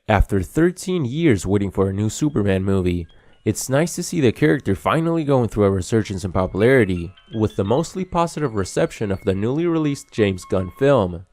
After 13 years waiting for a new Superman movie, it's nice to see the character finally going through a resurgence in popularity, with the mostly positive reception of the newly released James Gunn film.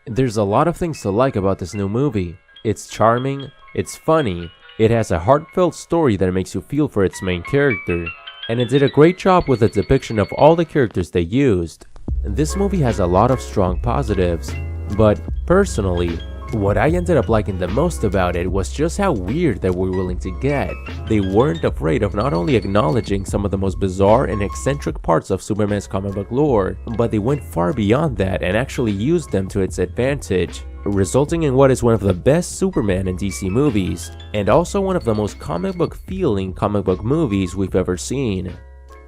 There's a lot of things to like about this new movie. It's charming, it's funny, it has a heartfelt story that makes you feel for its main character, and it did a great job with the depiction of all the characters they used. This movie has a lot of strong positives, but personally, what I ended up liking the most about it was just how weird they were willing to get. They weren't afraid of not only acknowledging some of the most bizarre and eccentric parts of Superman's comic book lore, but they went far beyond that and actually used them to its advantage, resulting in what is one of the best Superman and DC movies, and also one of the most comic book feeling comic book movies we've ever seen.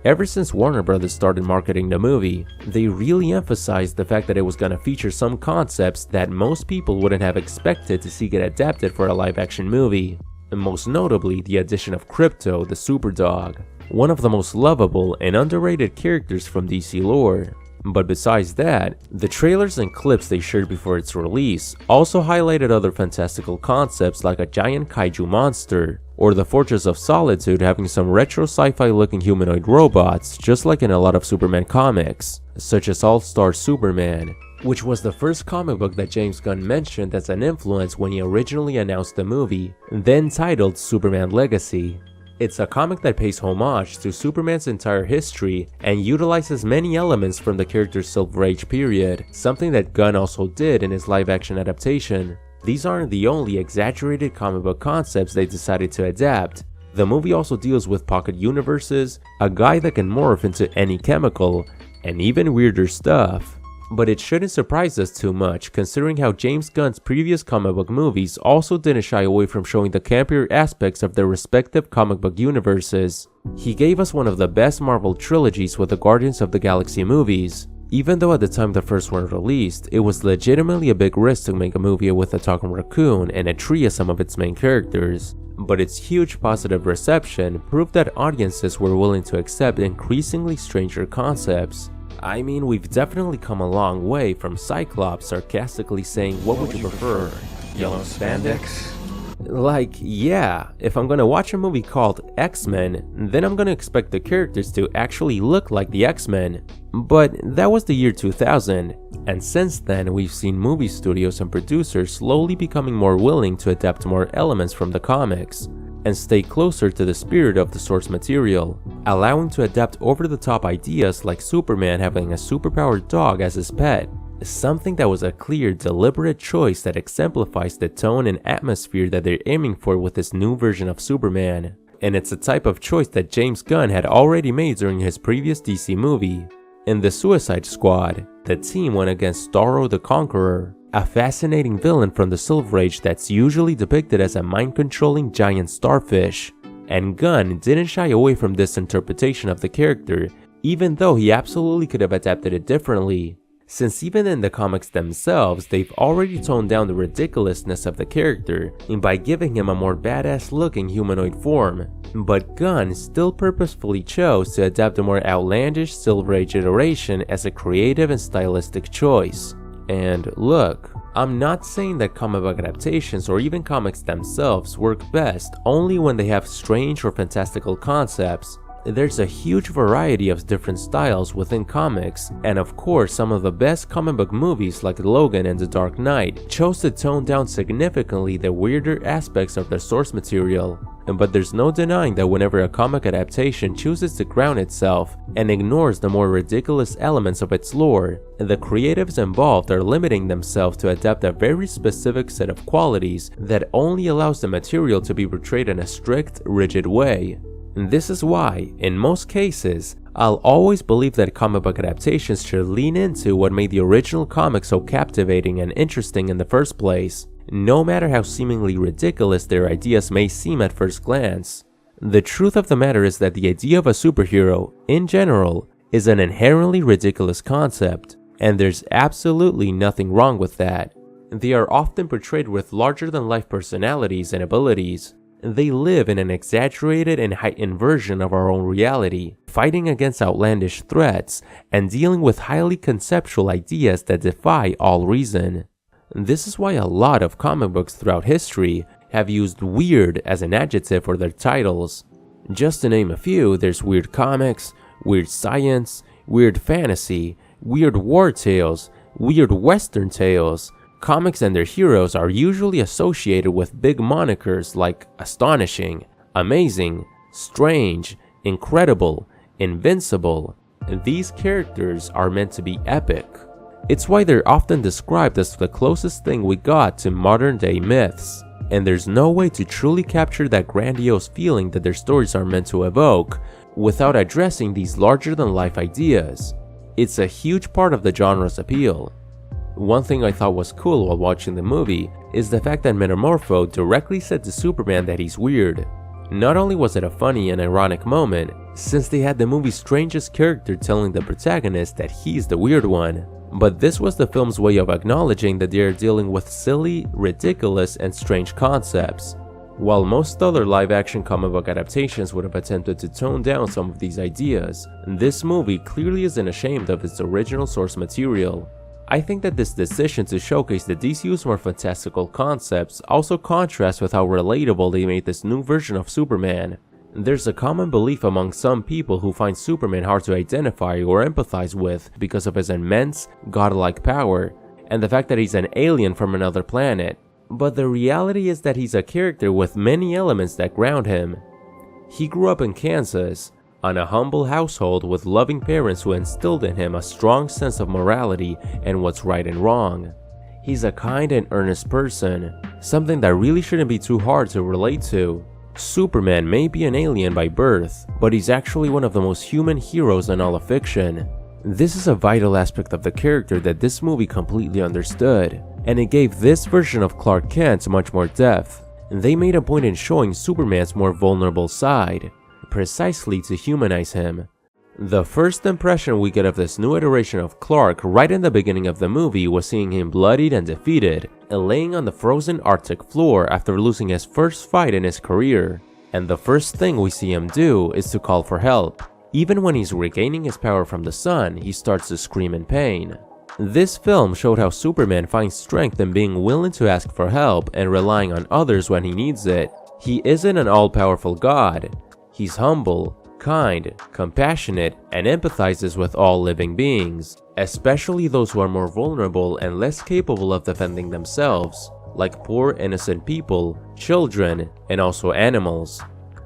Ever since Warner Bros. Started marketing the movie, they really emphasized the fact that it was going to feature some concepts that most people wouldn't have expected to see get adapted for a live-action movie, and most notably the addition of Krypto the Superdog, one of the most lovable and underrated characters from DC lore. But besides that, the trailers and clips they shared before its release also highlighted other fantastical concepts like a giant kaiju monster, or the Fortress of Solitude having some retro sci-fi looking humanoid robots just like in a lot of Superman comics, such as All-Star Superman, which was the first comic book that James Gunn mentioned as an influence when he originally announced the movie, then titled Superman Legacy. It's a comic that pays homage to Superman's entire history and utilizes many elements from the character's Silver Age period, something that Gunn also did in his live-action adaptation. These aren't the only exaggerated comic book concepts they decided to adapt. The movie also deals with pocket universes, a guy that can morph into any chemical, and even weirder stuff. But it shouldn't surprise us too much, considering how James Gunn's previous comic book movies also didn't shy away from showing the campier aspects of their respective comic book universes. He gave us one of the best Marvel trilogies with the Guardians of the Galaxy movies. Even though at the time the first one released, it was legitimately a big risk to make a movie with a talking raccoon and a tree as some of its main characters. But its huge positive reception proved that audiences were willing to accept increasingly stranger concepts. I mean, we've definitely come a long way from Cyclops sarcastically saying, "What would you prefer? Yellow spandex?" Like, yeah, if I'm gonna watch a movie called X-Men, then I'm gonna expect the characters to actually look like the X-Men. But that was the year 2000, and since then we've seen movie studios and producers slowly becoming more willing to adapt more elements from the comics and stay closer to the spirit of the source material, allowing to adapt over-the-top ideas like Superman having a superpowered dog as his pet, something that was a clear, deliberate choice that exemplifies the tone and atmosphere that they're aiming for with this new version of Superman. And it's a type of choice that James Gunn had already made during his previous DC movie. In the Suicide Squad, the team went against Starro the Conqueror, a fascinating villain from the Silver Age that's usually depicted as a mind-controlling giant starfish. And Gunn didn't shy away from this interpretation of the character, even though he absolutely could have adapted it differently, since even in the comics themselves, they've already toned down the ridiculousness of the character by giving him a more badass looking humanoid form. But Gunn still purposefully chose to adapt a more outlandish Silver Age iteration as a creative and stylistic choice. And look, I'm not saying that comic book adaptations or even comics themselves work best only when they have strange or fantastical concepts. There's a huge variety of different styles within comics, and of course some of the best comic book movies like Logan and The Dark Knight chose to tone down significantly the weirder aspects of their source material. But there's no denying that whenever a comic adaptation chooses to ground itself and ignores the more ridiculous elements of its lore, the creatives involved are limiting themselves to adapt a very specific set of qualities that only allows the material to be portrayed in a strict, rigid way. This is why, in most cases, I'll always believe that comic book adaptations should lean into what made the original comic so captivating and interesting in the first place, no matter how seemingly ridiculous their ideas may seem at first glance. The truth of the matter is that the idea of a superhero, in general, is an inherently ridiculous concept, and there's absolutely nothing wrong with that. They are often portrayed with larger-than-life personalities and abilities. They live in an exaggerated and heightened version of our own reality, fighting against outlandish threats and dealing with highly conceptual ideas that defy all reason. This is why a lot of comic books throughout history have used weird as an adjective for their titles. Just to name a few, there's weird comics, weird science, weird fantasy, weird war tales, weird western tales. Comics and their heroes are usually associated with big monikers like astonishing, amazing, strange, incredible, invincible. These characters are meant to be epic. It's why they're often described as the closest thing we got to modern day myths, and there's no way to truly capture that grandiose feeling that their stories are meant to evoke without addressing these larger than life ideas. It's a huge part of the genre's appeal. One thing I thought was cool while watching the movie is the fact that Metamorpho directly said to Superman that he's weird. Not only was it a funny and ironic moment, since they had the movie's strangest character telling the protagonist that he's the weird one, but this was the film's way of acknowledging that they are dealing with silly, ridiculous, and strange concepts. While most other live-action comic book adaptations would have attempted to tone down some of these ideas, this movie clearly isn't ashamed of its original source material. I think that this decision to showcase the DCU's more fantastical concepts also contrasts with how relatable they made this new version of Superman. There's a common belief among some people who find Superman hard to identify or empathize with because of his immense, godlike power, and the fact that he's an alien from another planet. But the reality is that he's a character with many elements that ground him. He grew up in Kansas, on a humble household with loving parents who instilled in him a strong sense of morality and what's right and wrong. He's a kind and earnest person, something that really shouldn't be too hard to relate to. Superman may be an alien by birth, but he's actually one of the most human heroes in all of fiction. This is a vital aspect of the character that this movie completely understood, and it gave this version of Clark Kent much more depth. They made a point in showing Superman's more vulnerable side, precisely to humanize him. The first impression we get of this new iteration of Clark right in the beginning of the movie was seeing him bloodied and defeated, laying on the frozen Arctic floor after losing his first fight in his career. And the first thing we see him do is to call for help. Even when he's regaining his power from the sun, he starts to scream in pain. This film showed how Superman finds strength in being willing to ask for help and relying on others when he needs it. He isn't an all-powerful god. He's humble, kind, compassionate, and empathizes with all living beings, especially those who are more vulnerable and less capable of defending themselves, like poor innocent people, children, and also animals.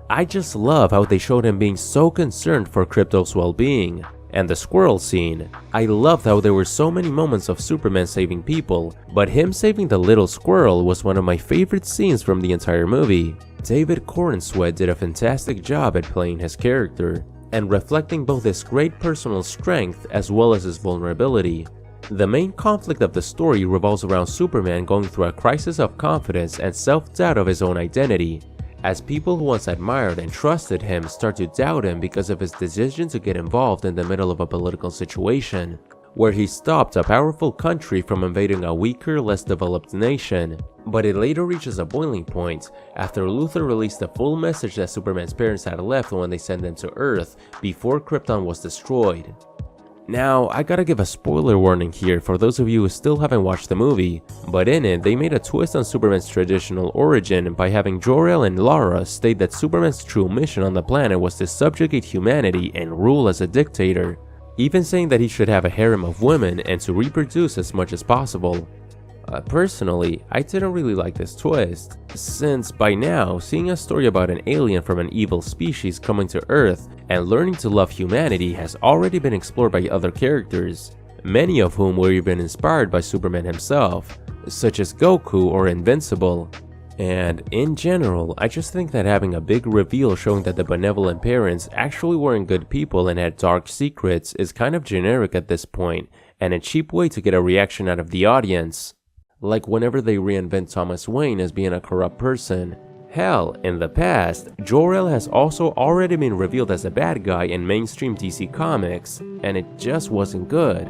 I just love how they showed him being so concerned for Krypto's well-being. And the squirrel scene. I loved how there were so many moments of Superman saving people, but him saving the little squirrel was one of my favorite scenes from the entire movie. David Corenswet did a fantastic job at playing his character, and reflecting both his great personal strength as well as his vulnerability. The main conflict of the story revolves around Superman going through a crisis of confidence and self-doubt of his own identity, as people who once admired and trusted him start to doubt him because of his decision to get involved in the middle of a political situation, where he stopped a powerful country from invading a weaker, less developed nation. But it later reaches a boiling point after Luthor released the full message that Superman's parents had left when they sent him to Earth before Krypton was destroyed. Now, I gotta give a spoiler warning here for those of you who still haven't watched the movie, but in it, they made a twist on Superman's traditional origin by having Jor-El and Lara state that Superman's true mission on the planet was to subjugate humanity and rule as a dictator, even saying that he should have a harem of women and to reproduce as much as possible. Personally, I didn't really like this twist, since by now, seeing a story about an alien from an evil species coming to Earth and learning to love humanity has already been explored by other characters, many of whom were even inspired by Superman himself, such as Goku or Invincible. And in general, I just think that having a big reveal showing that the benevolent parents actually weren't good people and had dark secrets is kind of generic at this point, and a cheap way to get a reaction out of the audience. Like whenever they reinvent Thomas Wayne as being a corrupt person. Hell, in the past, Jor-El has also already been revealed as a bad guy in mainstream DC Comics, and it just wasn't good.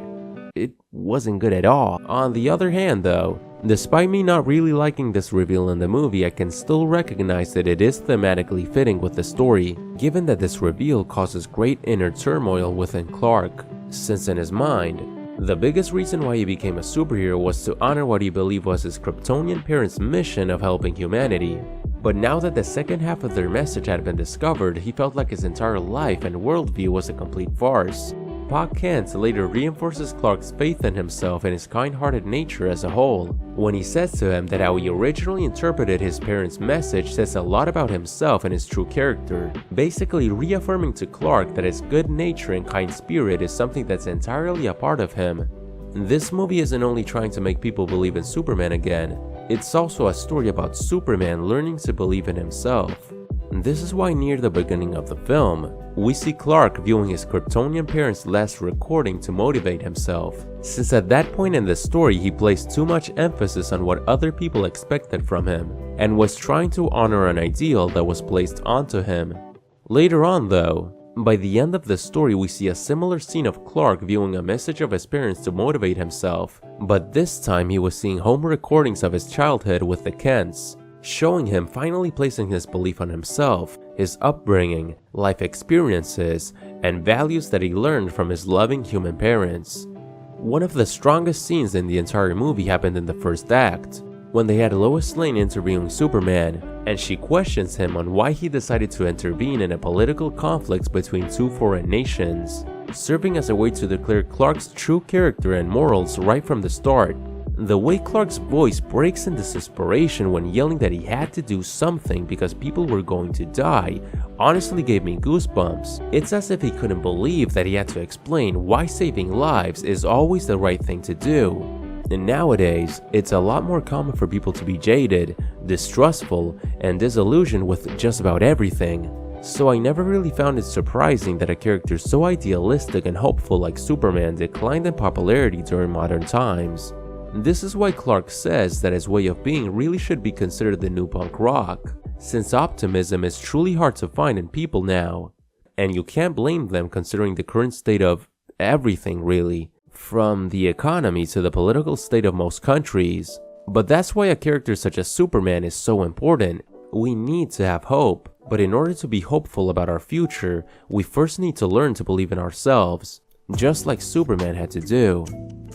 It wasn't good at all. On the other hand though, despite me not really liking this reveal in the movie, I can still recognize that it is thematically fitting with the story, given that this reveal causes great inner turmoil within Clark, since in his mind, The biggest reason why he became a superhero was to honor what he believed was his Kryptonian parents' mission of helping humanity. But now that the second half of their message had been discovered, he felt like his entire life and worldview was a complete farce. Pa Kent later reinforces Clark's faith in himself and his kind-hearted nature as a whole, when he says to him that how he originally interpreted his parents' message says a lot about himself and his true character, basically reaffirming to Clark that his good nature and kind spirit is something that's entirely a part of him. This movie isn't only trying to make people believe in Superman again, it's also a story about Superman learning to believe in himself. This is why near the beginning of the film, we see Clark viewing his Kryptonian parents' last recording to motivate himself, since at that point in the story he placed too much emphasis on what other people expected from him, and was trying to honor an ideal that was placed onto him. Later on though, by the end of the story we see a similar scene of Clark viewing a message of his parents to motivate himself, but this time he was seeing home recordings of his childhood with the Kents, showing him finally placing his belief on himself, his upbringing, life experiences, and values that he learned from his loving human parents. One of the strongest scenes in the entire movie happened in the first act, when they had Lois Lane interviewing Superman, and she questions him on why he decided to intervene in a political conflict between two foreign nations, serving as a way to declare Clark's true character and morals right from the start. The way Clark's voice breaks in desperation when yelling that he had to do something because people were going to die honestly gave me goosebumps. It's as if he couldn't believe that he had to explain why saving lives is always the right thing to do. And nowadays, it's a lot more common for people to be jaded, distrustful, and disillusioned with just about everything. So I never really found it surprising that a character so idealistic and hopeful like Superman declined in popularity during modern times. This is why Clark says that his way of being really should be considered the new punk rock, since optimism is truly hard to find in people now, and you can't blame them considering the current state of everything really, from the economy to the political state of most countries. But that's why a character such as Superman is so important. We need to have hope, but in order to be hopeful about our future, we first need to learn to believe in ourselves, just like Superman had to do.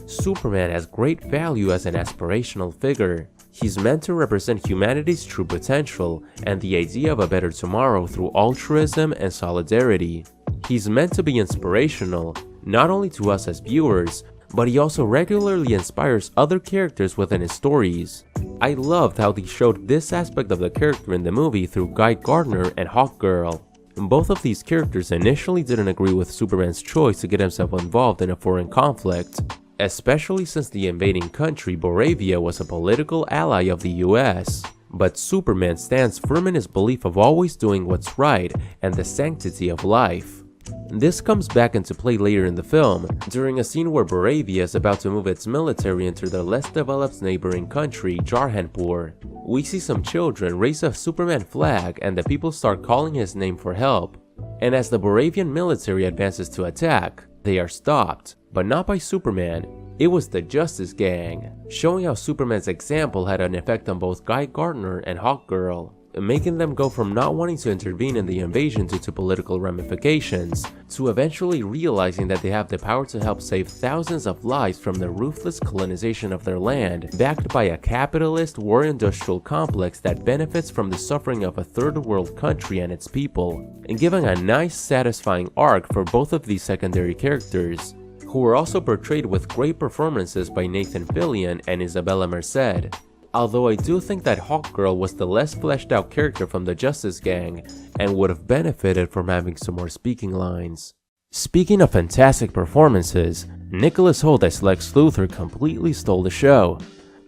Superman has great value as an aspirational figure. He's meant to represent humanity's true potential and the idea of a better tomorrow through altruism and solidarity. He's meant to be inspirational, not only to us as viewers, but he also regularly inspires other characters within his stories. I loved how they showed this aspect of the character in the movie through Guy Gardner and Hawkgirl. Both of these characters initially didn't agree with Superman's choice to get himself involved in a foreign conflict, especially since the invading country Boravia was a political ally of the US. But Superman stands firm in his belief of always doing what's right and the sanctity of life. This comes back into play later in the film, during a scene where Boravia is about to move its military into the less developed neighboring country, Jarhanpur. We see some children raise a Superman flag and the people start calling his name for help. And as the Boravian military advances to attack, they are stopped, but not by Superman. It was the Justice Gang, showing how Superman's example had an effect on both Guy Gardner and Hawkgirl, making them go from not wanting to intervene in the invasion due to political ramifications, to eventually realizing that they have the power to help save thousands of lives from the ruthless colonization of their land, backed by a capitalist war industrial complex that benefits from the suffering of a third world country and its people, and giving a nice satisfying arc for both of these secondary characters, who were also portrayed with great performances by Nathan Fillion and Isabella Merced. Although I do think that Hawkgirl was the less fleshed out character from the Justice Gang and would have benefited from having some more speaking lines. Speaking of fantastic performances, Nicholas Hoult as Lex Luthor completely stole the show.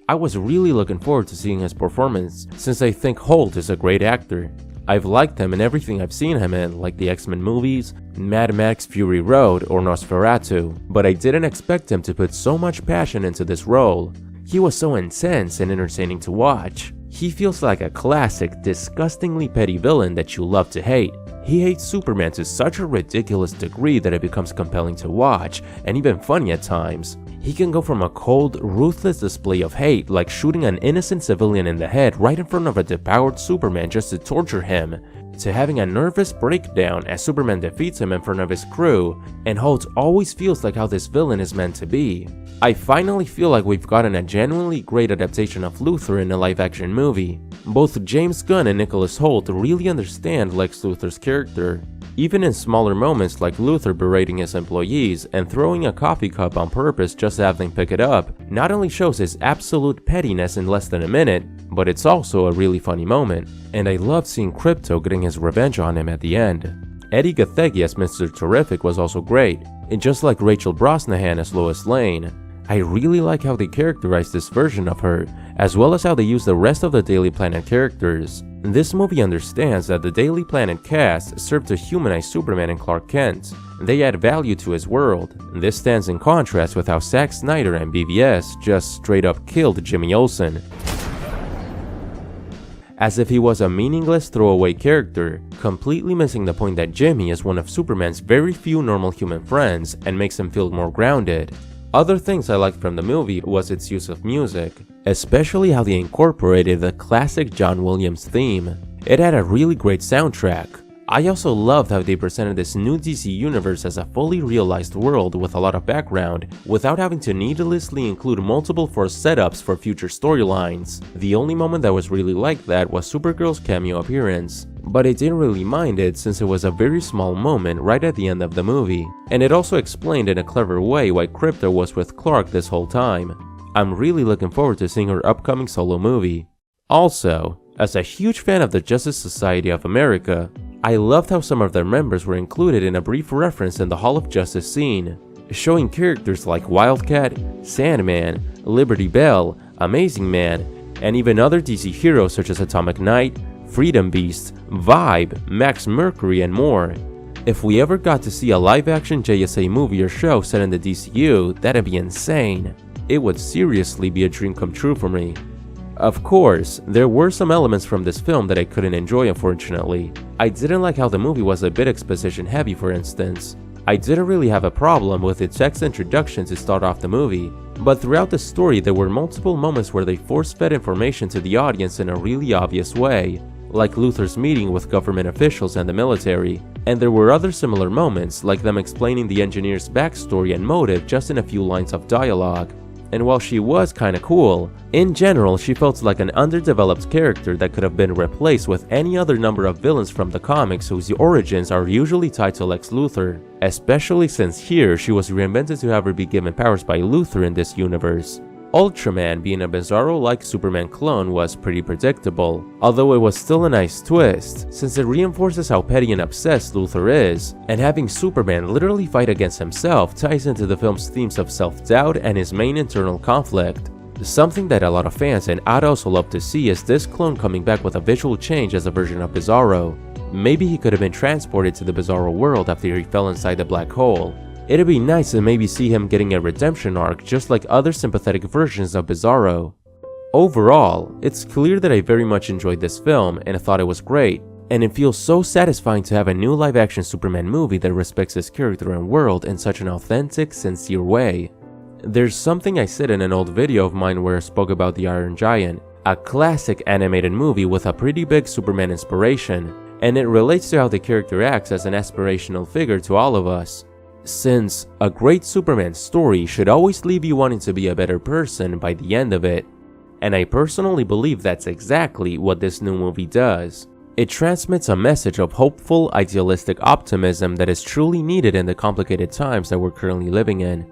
I was really looking forward to seeing his performance since I think Hoult is a great actor. I've liked him in everything I've seen him in, like the X-Men movies, Mad Max Fury Road, or Nosferatu, but I didn't expect him to put so much passion into this role. He was so intense and entertaining to watch. He feels like a classic, disgustingly petty villain that you love to hate. He hates Superman to such a ridiculous degree that it becomes compelling to watch, and even funny at times. He can go from a cold, ruthless display of hate, like shooting an innocent civilian in the head right in front of a devoured Superman just to torture him, to having a nervous breakdown as Superman defeats him in front of his crew, and Holt always feels like how this villain is meant to be. I finally feel like we've gotten a genuinely great adaptation of Luthor in a live-action movie. Both James Gunn and Nicholas Hoult really understand Lex Luthor's character. Even in smaller moments like Luthor berating his employees and throwing a coffee cup on purpose just to have them pick it up, not only shows his absolute pettiness in less than a minute, but it's also a really funny moment. And I loved seeing Krypto getting his revenge on him at the end. Eddie Gathegi as Mr. Terrific was also great, and just like Rachel Brosnahan as Lois Lane. I really like how they characterized this version of her, as well as how they use the rest of the Daily Planet characters. This movie understands that the Daily Planet cast served to humanize Superman and Clark Kent. They add value to his world. This stands in contrast with how Zack Snyder and BVS just straight up killed Jimmy Olsen, as if he was a meaningless throwaway character, completely missing the point that Jimmy is one of Superman's very few normal human friends and makes him feel more grounded. Other things I liked from the movie was its use of music, especially how they incorporated the classic John Williams theme. It had a really great soundtrack. I also loved how they presented this new DC universe as a fully realized world with a lot of background, without having to needlessly include multiple forced setups for future storylines. The only moment that was really like that was Supergirl's cameo appearance, but I didn't really mind it since it was a very small moment right at the end of the movie, and it also explained in a clever way why Krypto was with Clark this whole time. I'm really looking forward to seeing her upcoming solo movie. Also, as a huge fan of the Justice Society of America, I loved how some of their members were included in a brief reference in the Hall of Justice scene, showing characters like Wildcat, Sandman, Liberty Bell, Amazing Man, and even other DC heroes such as Atomic Knight, Freedom Beast, Vibe, Max Mercury, and more. If we ever got to see a live-action JSA movie or show set in the DCU, that'd be insane. It would seriously be a dream come true for me. Of course, there were some elements from this film that I couldn't enjoy, unfortunately. I didn't like how the movie was a bit exposition heavy, for instance. I didn't really have a problem with its text introduction to start off the movie, but throughout the story there were multiple moments where they force-fed information to the audience in a really obvious way, like Luthor's meeting with government officials and the military, and there were other similar moments, like them explaining the engineer's backstory and motive just in a few lines of dialogue. And while she was kinda cool, in general she felt like an underdeveloped character that could have been replaced with any other number of villains from the comics whose origins are usually tied to Lex Luthor, especially since here she was reinvented to have her be given powers by Luthor in this universe. Ultraman being a Bizarro-like Superman clone was pretty predictable, although it was still a nice twist, since it reinforces how petty and obsessed Luthor is, and having Superman literally fight against himself ties into the film's themes of self-doubt and his main internal conflict. Something that a lot of fans and I'd also love to see is this clone coming back with a visual change as a version of Bizarro. Maybe he could have been transported to the Bizarro world after he fell inside the black hole. It'd be nice to maybe see him getting a redemption arc just like other sympathetic versions of Bizarro. Overall, it's clear that I very much enjoyed this film and I thought it was great, and it feels so satisfying to have a new live-action Superman movie that respects his character and world in such an authentic, sincere way. There's something I said in an old video of mine where I spoke about The Iron Giant, a classic animated movie with a pretty big Superman inspiration, and it relates to how the character acts as an aspirational figure to all of us. Since a great Superman story should always leave you wanting to be a better person by the end of it. And I personally believe that's exactly what this new movie does. It transmits a message of hopeful, idealistic optimism that is truly needed in the complicated times that we're currently living in.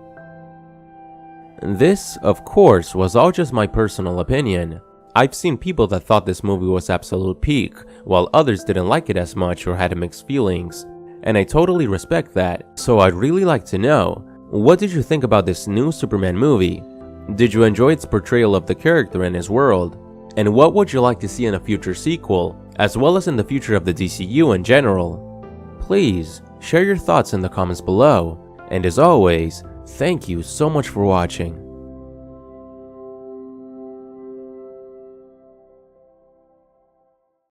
This, of course, was all just my personal opinion. I've seen people that thought this movie was absolute peak, while others didn't like it as much or had mixed feelings. And I totally respect that, so I'd really like to know, what did you think about this new Superman movie? Did you enjoy its portrayal of the character and his world? And what would you like to see in a future sequel, as well as in the future of the DCU in general? Please, share your thoughts in the comments below, and as always, thank you so much for watching.